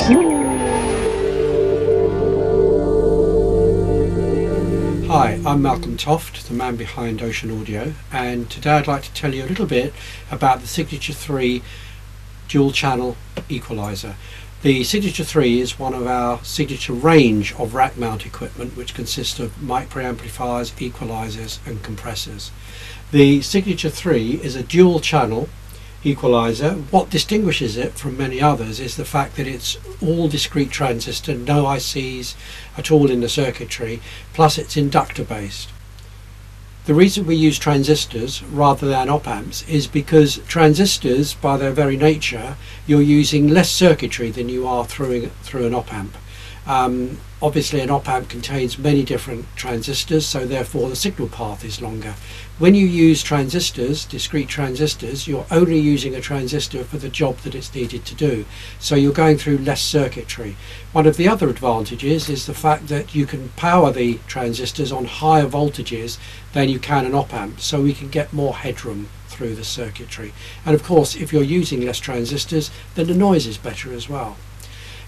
Hi, I'm Malcolm Toft, the man behind Ocean Audio, and today I'd like to tell you a little bit about the Signature 3 dual channel equalizer. The Signature 3 is one of our signature range of rack mount equipment, which consists of mic preamplifiers, equalizers and compressors. The Signature 3 is a dual channel equalizer. What distinguishes it from many others is the fact that it's all discrete transistor, no ICs at all in the circuitry, plus it's inductor based. The reason we use transistors rather than op amps is because transistors, by their very nature, you're using less circuitry than you are through an op amp. Obviously an op amp contains many different transistors, so therefore the signal path is longer. When you use transistors, discrete transistors, you're only using a transistor for the job that it's needed to do, so you're going through less circuitry. One of the other advantages is the fact that you can power the transistors on higher voltages than you can an op amp, so we can get more headroom through the circuitry. And of course, if you're using less transistors, then the noise is better as well.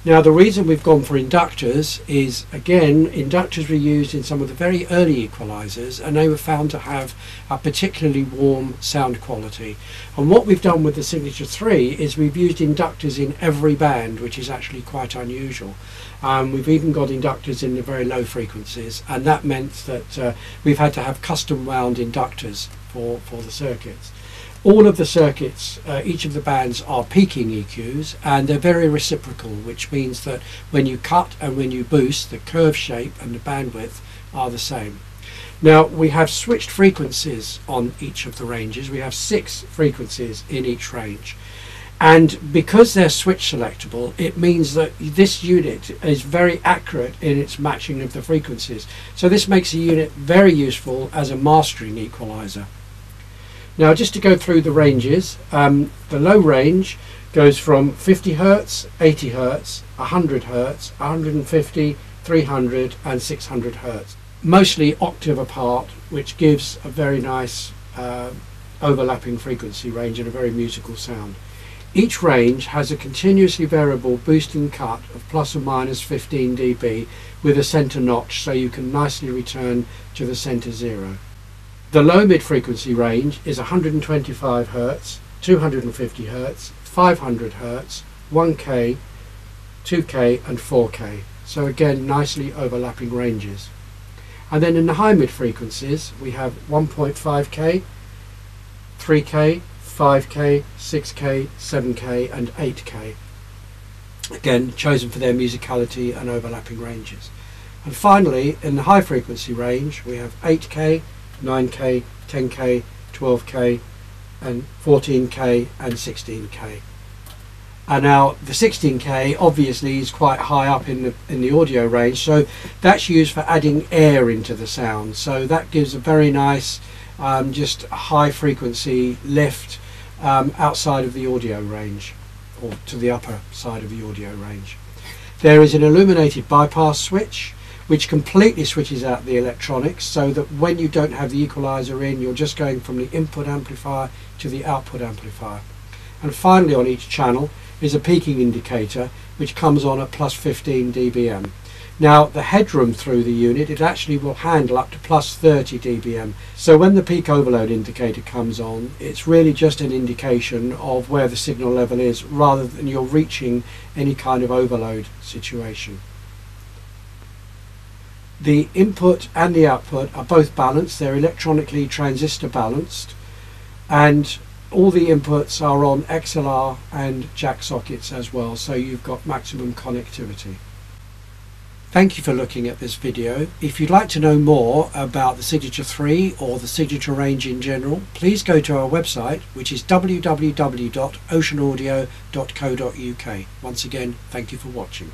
Now, the reason we've gone for inductors is, again, inductors were used in some of the very early equalizers, and they were found to have a particularly warm sound quality. And what we've done with the Signature 3 is we've used inductors in every band, which is actually quite unusual. We've even got inductors in the very low frequencies, and that meant that we've had to have custom wound inductors for the circuits. All of the circuits, each of the bands are peaking EQs, and they're very reciprocal, which means that when you cut and when you boost, the curve shape and the bandwidth are the same. Now, we have switched frequencies on each of the ranges. We have 6 frequencies in each range. And because they're switch selectable, it means that this unit is very accurate in its matching of the frequencies. So this makes the unit very useful as a mastering equalizer. Now, just to go through the ranges, the low range goes from 50 Hz, 80 Hz, 100 Hz, 150, 300 and 600 Hz. Mostly octave apart, which gives a very nice overlapping frequency range and a very musical sound. Each range has a continuously variable boost and cut of plus or minus 15 dB with a center notch, so you can nicely return to the center zero. The low mid-frequency range is 125 Hz, 250 Hz, 500 Hz, 1K, 2K and 4K. So again, nicely overlapping ranges. And then in the high mid-frequencies we have 1.5K, 3K, 5K, 6K, 7K and 8K. Again, chosen for their musicality and overlapping ranges. And finally, in the high frequency range we have 8K, 9K, 10K, 12K and 14K and 16K. And now the 16K obviously is quite high up in the audio range, so that's used for adding air into the sound, so that gives a very nice just high frequency lift outside of the audio range, or to the upper side of the audio range. There is an illuminated bypass switch which completely switches out the electronics, so that when you don't have the equalizer in, you're just going from the input amplifier to the output amplifier. And finally, on each channel is a peaking indicator which comes on at plus 15 dBm. Now, the headroom through the unit, it actually will handle up to plus 30 dBm. So when the peak overload indicator comes on, it's really just an indication of where the signal level is, rather than you're reaching any kind of overload situation. The input and the output are both balanced. They're electronically transistor balanced, and all the inputs are on XLR and jack sockets as well, so you've got maximum connectivity. Thank you for looking at this video. If you'd like to know more about the Signature 3 or the Signature range in general, please go to our website, which is www.oceanaudio.co.uk. Once again, thank you for watching.